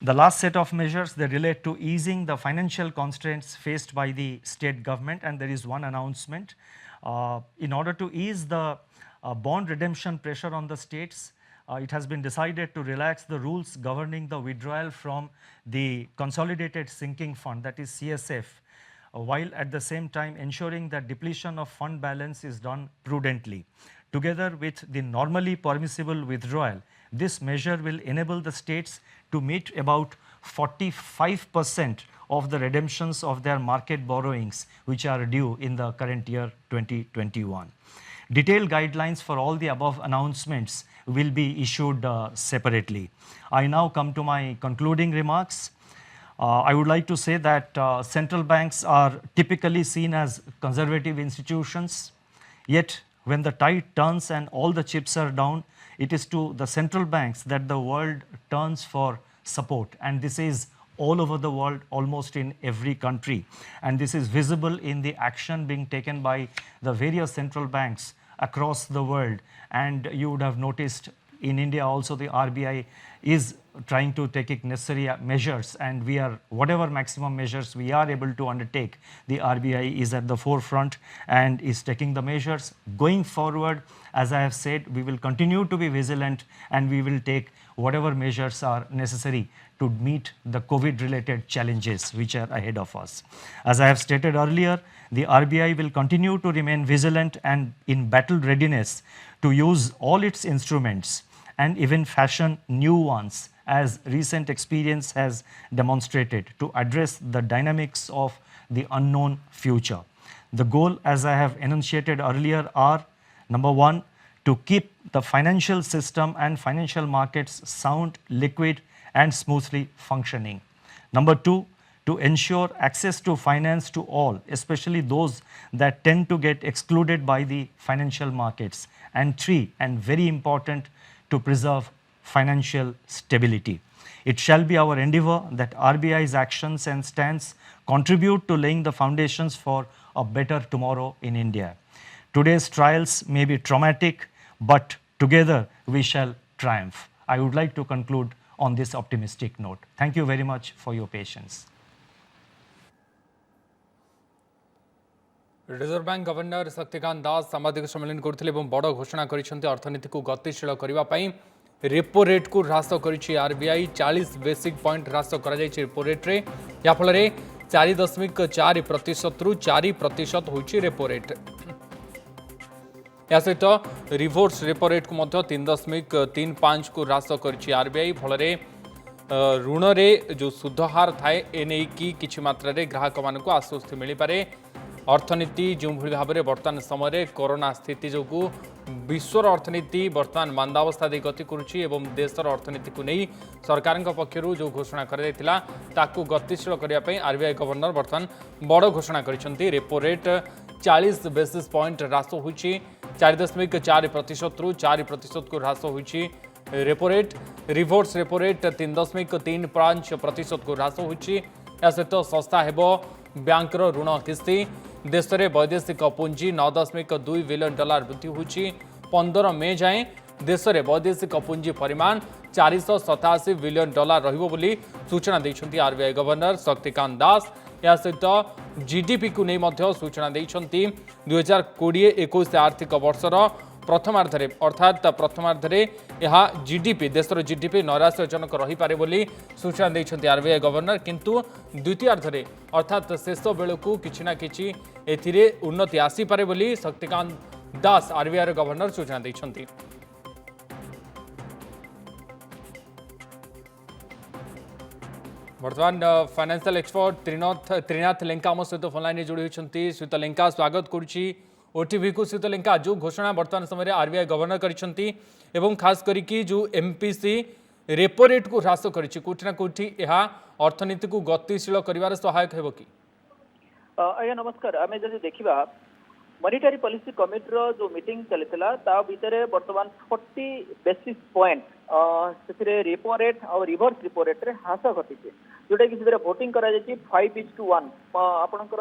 The last set of measures, they relate to easing the financial constraints faced by the state government, and there is one announcement. In order to ease the bond redemption pressure on the states, it has been decided to relax the rules governing the withdrawal from the Consolidated Sinking Fund, that is CSF, while at the same time ensuring that depletion of fund balance is done prudently. Together with the normally permissible withdrawal, this measure will enable the states to meet about 45% of the redemptions of their market borrowings, which are due in the current year 2021. Detailed guidelines for all the above announcements will be issued separately. I now come to my concluding remarks. I would like to say that central banks are typically seen as conservative institutions, yet when the tide turns and all the chips are down, it is to the central banks that the world turns for support. And this is all over the world, almost in every country. And this is visible in the action being taken by the various central banks across the world. And you would have noticed in India also the RBI is trying to take necessary measures, and we are, whatever maximum measures we are able to undertake, the RBI is at the forefront and is taking the measures. Going forward, as I have said, we will continue to be vigilant and we will take whatever measures are necessary to meet the COVID-related challenges which are ahead of us. As I have stated earlier, the RBI will continue to remain vigilant and in battle readiness to use all its instruments and even fashion new ones, as recent experience has demonstrated, to address the dynamics of the unknown future. The goal, as I have enunciated earlier, are number one, to keep the financial system and financial markets sound, liquid, and smoothly functioning. Number two, to ensure access to finance to all, especially those that tend to get excluded by the financial markets. And three, and very important, to preserve financial stability. It shall be our endeavor that RBI's actions and stance contribute to laying the foundations for a better tomorrow in India. Today's trials may be traumatic, but together we shall triumph. I would like to conclude on this optimistic note. Thank you very much for your patience. Reserve bank governor Shaktikanta Das साम्बादिक सम्मेलन करते बड़ घोषणा करनीति को गतिशील करने repo rate को ह्रास कर आरबीआई 40 बेसिक पॉइंट ह्रास कर रेपो रेट्रे याफल 4.4% रु 4% हो रेपो रेट। या सहित रिभर्स रेपो रेट को 3.35 को ह्रास कर आरबीआई फल ऋण रे जो सुध हार थाए एने कि किछि मात्रा रे ग्राहक मानक आश्वस्ति मिल पारे। अर्थनीति जो भाव में बर्तमान समय कोरोना स्थिति जो विश्वर अर्थनीति बर्तमान मंदावस्था दे गति करुच्ची एवं देशर अर्थनीति को नहीं सरकार पक्षर जो घोषणा कर गतिशील करने आरबीआई गवर्नर बर्तमान बड़ घोषणा कर रेपो रेट 40 बेसिस पॉइंट ह्रास हो 4.4% रु 4% को ह्रास हो repo rate. Reverse repo rate 3.35% को ह्रास हो सहित सस्ता हेब बैंकर ऋण किस्ती। देश में वैदेशिक पुंजी 9.2 बिलियन डॉलर वृद्धि होची। 15 मे जाए देश में वैदेशिक पुंजी परिमाण 487 बिलियन डॉलर रहिबो बोली सूचना दैछंती आरबीआई गवर्नर शक्तिकांत दास। या सहित जीडीपी को नहीं मध्य सूचना दैछंती 2020-21 आर्थिक वर्षर प्रथमार्धरे अर्थात प्रथमार्धरे यह जीडीपी देशर जीडीपी नैराश्यजनक रही पारे बोली सूचना दैछंती आरबीआई गवर्नर, किंतु द्वितीयार्धरे अर्थात शेष बेलू किछि ना किछि एथिरे उन्नति आसी पारे बोली शक्तिकांत दास आरबीआई गवर्नर सूचना दैछंती। बर्तमान फाइनेंशियल एक्सपर्ट त्रिनाथ लेंका आम सहित फोनलाइन जोड़ी होती। श्रीयुत लेंका स्वागत करुच्ची ओटीवी को। श्रीयुत लेंका, जो घोषणा बर्तमान समय आरबीआई गवर्नर करछंती एवं खास करिकी जो एमपीसी रेपो रेट को ह्रास करिछि कोठी ना कोठी एहा अर्थनीति को गतिशील करिवार सहायक हेबो कि? आज्ञा नमस्कार। आम जब देखा मॉनिटरी पॉलिसी कमिटी जो मीटिंग चलता ता भितर बर्तमान 40 बेसिस पॉइंट से रेपो रेट और रिवर्स रेपो रेट रे ह्रास घटी जोटा कि भोटिंग करा 5:1 आपणकर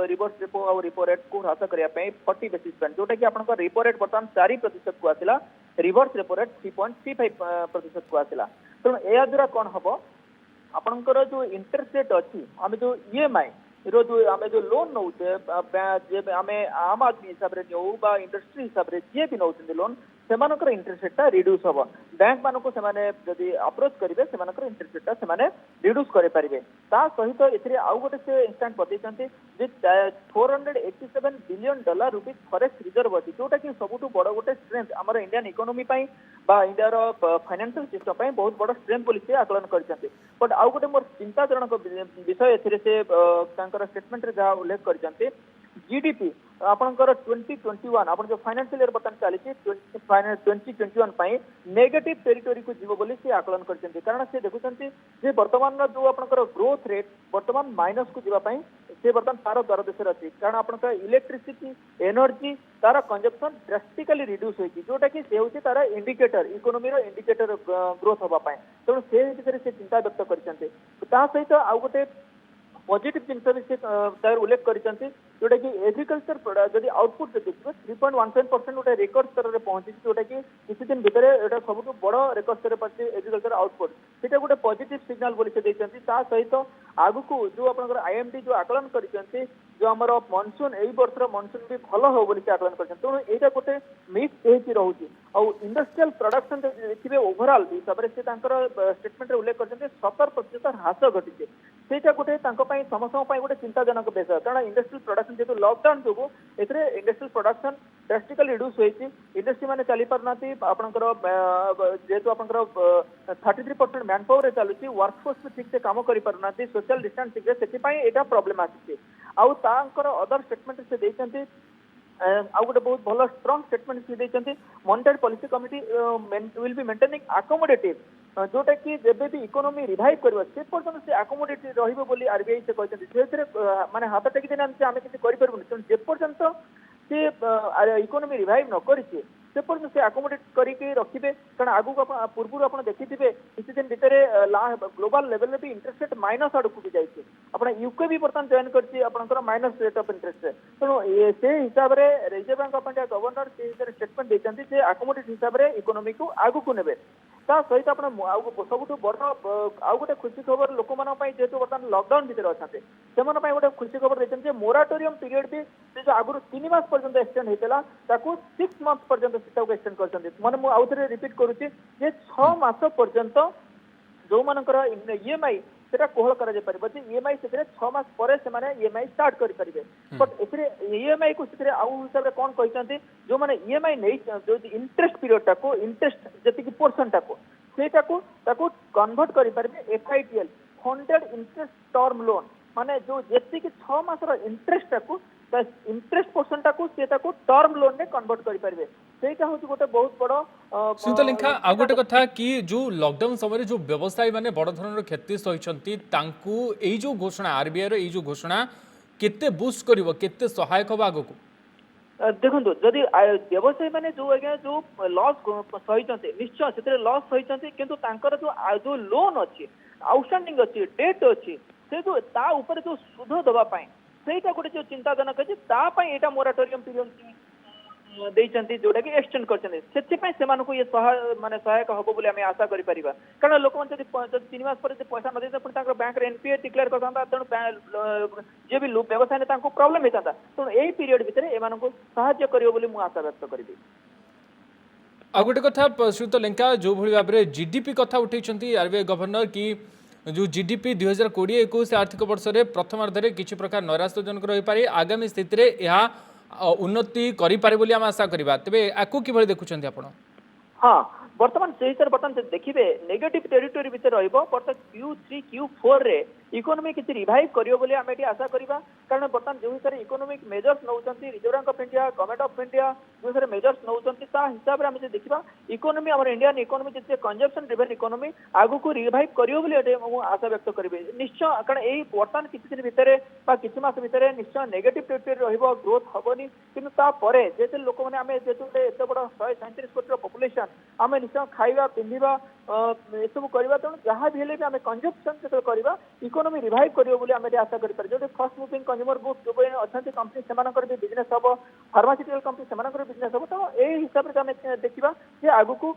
रिवर्स रेपो और रेपो रेट को ह्रास करने 40 बेसिस पॉइंट जोटा कि आपणकर रेपो रेट बर्तमान 4% को आसिला, रिवर्स रेपो रेट 3.35% को आसिला। तेणु या द्वारा कौन हम आपणकर जो इंटरेस्ट रेट अच्छी आम जो ईएमआई रो जो आम जो लोन नौचे आम आम आदमी हिसाब से नौ बा इंडस्ट्री हिसाब से जी भी नौ लोन सेमानकर इंटरेस्ट रेटा रिड्यूस हम बैंक मानक जदि अप्रोच करेंगे से इंटरेस्ट रेटा से रिड्यूस करेंगे सहित ए आउ गोटे से इंस्टांट बतई 487 billion dollar rupees forex reserve अच्छी जोटा कि सबुठ बड़ गोटे स्ट्रेंथ आम इंडियन इकोनोमी इंडियार फाइनेंशियल सिस्टम बहुत बड़ स्ट्रेंथ बोली से आकलन करते बट आउ गोटे मोर चिंताजनक विषय से स्टेटमेंट जहाँ उल्लेख करते जीडीपी आपंकर 2021 आप जो फाइनेंशियल इयर बर्तमान चली 2021 नेगेटिव टेरिटोरी को जीव बोली से आकलन करते कारण से देखुं बर्तमान जो आपंकर ग्रोथ रेट बर्तमान माइनस को जीवाई से बर्तमान तार द्वार देश अच्छी कारण आप इलेक्ट्रिसिटी एनर्जी तार कंजप्शन ड्रास्टिकली रिड्यूस होती जोटा कि से हूँ तार इंडिकेटर इकोनोमी इंडिकेटर ग्रोथ हाँपाई तेणु से विषय से चिंता व्यक्त करते सहित आउ गोटे पॉजिटिव जिन भी से उल्लेख करते जोटा कि एग्रीकल्चर जदि आउटपुट देखिए 3.17% गोटे रेकर्ड स्तर में पहुंची जोटा कि किसी दिन भितर एटा सब बड़ रेकर्ड स्तर पर एग्रीकल्चर आउटपुट से गोटे पॉजिटिव सिग्नल बोली से सहित आगु जो आप आईएमडी जो आकलन करते जो आम मनसून यही वर्षर मनसून भी भल हो बोली से आकलन करते तेणु यहाँ गोटे मिक्स रोचे आउ इंडस्ट्रियल प्रोडक्शन देखिए ओभरऑल हिसाब से स्टेटमेंट उल्लेख करते 17% ह्रास घटी से गोटे समस्त गोटे चिंताजनक विषय कारण इंडस्ट्रियल प्रोडक्शन जेहतु लॉकडाउन जो इंडस्ट्रियल प्रोडक्शन ड्रास्टिकली रिड्यूस होती इंडस्ट्री मैंने चली पारना आपंकर जेहेतु आपंकर 33% मैन पावर चलुची वर्कफोर्स भी ठीक से काम कर पारना सोशल डिस्टेंसिंग से प्रोब्लेम आसी आउ तांकर अदर स्टेटमेंट से देते आउ गोटे बहुत भल स्ट्रॉन्ग स्टेटमेंट से देते monetary policy committee will be maintaining accommodative जोटा कि जब भी इकोनोमी रिवाइव कर से पर्यटन से अकोमोडेटिव रही आरबीआई से कहते माने हाथ टेकी देना आम किसी करें जेपर्यंत से इकोनोमी रिवाइव न करें से पर्यटन से अकोमोडेट करके रखिए कारण आगू पूर्व आप देखिथे किसी दिन भितर ग्लोबल लेवल में भी इंटरेस्ट रेट माइनस आड़ को भी जाइए आप यूके भी बर्तमान जॉइन कर माइनस रेट ऑफ इंटरेस्ट तेणु से हिसाब से reserve bank of India governor से स्टेटमेंट देते अकोमोडेट हिसाब से इकोनोमी को आगू को ने सहित आप सब बड़ आउ गोटे खुशी खबर लोक जेहेतु बर्तमान लॉकडाउन भितर अच्छा से गोटे खुशी खबर देते मोराटोरियम पीरियड भी जो आगुरी 3 मास पर्यंत एक्सटेंड होता 6 मंथ पर्यंत एक्सटेंड करते मैंने आउ थे रिपीट करुच्ची 6 मास पर्यंत जो मानकर ईएमआई से कोहल कर ईएमआई से 6 मास पर ईएमआई स्टार्ट करेंगे बट ईएमआई को आउ हिसाब से कौन कहते जो मैंने ईएमआई नहीं जो इंटरेस्ट पीरियड टाको इंटरेस्ट जी पोर्सन टाको सेटाको कन्वर्ट करेंगे एफआईटीएल फंडेड इंटरेस्ट टर्म लोन माने जो जी 6 मास इंटरेस्ट टाको इंटरेस्ट पोर्सन टाको टर्म लोन में कन्वर्ट करेंगे ସେଇଟା ହଉଛି ଗୋଟେ ବହୁତ ବଡ଼ ସୁନିତା ଲେଙ୍କା ଆଉ ଗୋଟେ କଥା କି ଯୋଉ ଲକଡାଉନ ସମୟରେ ଯୋଉ ବ୍ୟବସାୟୀ ମାନେ ବଡ଼ ଧରଣର କ୍ଷତି ସହିଛନ୍ତି ତାଙ୍କୁ ଏଇ ଯୋଉ ଘୋଷଣା आरबीआई ର ଏଇ ଯୋଉ ଘୋଷଣା କେତେ ବୁଷ୍ଟ କରିବ କେତେ ସହାୟକ ହେବ ଆଗକୁ देखो जदि व्यवसायी मैंने जो आज्ञा जो लॉस सही निश्चय से लॉस सही किंतु तांकर जो लोन अच्छी आउटस्टैंडिंग अच्छी डेट अच्छी से जो ता ऊपर जो सुध दवाई सेटा गोटे जो चिंताजनक अच्छी यहाँ मोराटोरियम पीरियड देइचंती जोटा कि एक्सटेंड करछन से ये माने सहायक हबो बोली आमे आशा करि परिबा कारण लोक मन जदि 3 मास पर पैसा न देते पुणी तांकर बैंक रे एनपीए डिक्लेयर करता तेणु जे भी व्यवसाय ने तांको प्रॉब्लम हेता तेणु एही पीरियड भितर एमानको सहायता करियो बोली मु आशा व्यक्त करिबी आ गोटे कथा श्रीयुत लेंका जो भली भाबरे जीडीपी कथा उठैछंती आरबीआई गवर्नर की जो जीडीपी 2020-21 आर्थिक वर्ष रे प्रथमार्ध रे किछि प्रकार नैराश्यजनक रहि पारे आगामी स्थिति रे यहा उन्नति करि पारे बोली हम आशा करिबा तबे आकु किभଳି देखुछन्ती आपण हां वर्तमान से हिसाब बर्तमान देखिए नेगेटिव टेरिटोरी भितर रहिबो बर्तमान Q3 Q4 रे इकोनॉमी किछि रिवाइव करियो बोली हम एटी आशा करिबा कारण बर्तमान जो हिसाब इकोनॉमिक मेजर्स नउचंती reserve bank of India government of India जो हिसाब मेजर्स नउचंती ता हिसाब रे हम जे देखिबा इकोनॉमी हमर इंडियन इकोनॉमी जे कंजम्पशन ड्रिवन इकोनॉमी आगु को रिवाइव करियो बोली एटी हम आशा व्यक्त करिबे निश्चय कारण एई वर्तमान किछि दिन भितर बा किछि मास भितर निश्चय नेगेटिव टेरिटोरी रहिबो ग्रोथ हबोनी किंतु ता परे जेते लोक माने हमें जेते एते बड़ 137 कोटी पॉपुलेशन हमें निश्चय खाइबा पिंधिबा ए सब करबा तेणु जहाँ भी हेले भी आम कंजम्पशन जो करबा इकोनॉमी रिवाइव करियो बोली आम आशा करि पारे जो फर्स्ट मूविंग कंज्यूमर ग्रुप जो अच्छा कंपनी से बिजनेस हम फार्मास्यूटिकल कंपनी से बिजनेस हम तेणु यही हिसाब से आम देखा जे आगु को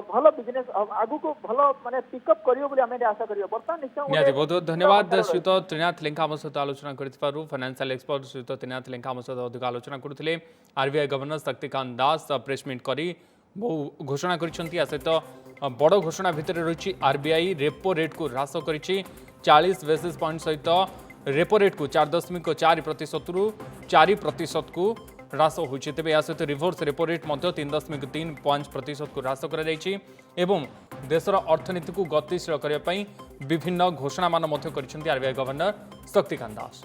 भल बिजनेस आगु को भल माने पिकअप करियो बोली हमें आशा करियो वर्तमान निश्चय निहाती बहुत बहुत धन्यवाद श्रीयुत त्रिनाथ लेंका आम सहित आलोचना करिथिबारु फाइनेंशियल एक्सपर्ट श्रीयुत त्रिनाथ लेंका आम सहित अधिक आलोचना करुथिले आरबीआई गवर्नर शक्तिकांत दास प्रेस मीट करी बहु घोषणा करिसेंती आ सहित बड़ घोषणा भितर रही आरबीआई रेपो रेट को ह्रास करिछि 40 बेसिस पॉइंट सहित रेपो रेट को 4.4% रु 4% को ह्रास होइछि तेबे या सहित रिवर्स रेपो रेट मध्य 3.3% को ह्रास करा जाइछि एवं देशर अर्थनीति को गतिशील करने विभिन्न घोषणा मान आरबीआई गवर्नर शक्तिकांत दास।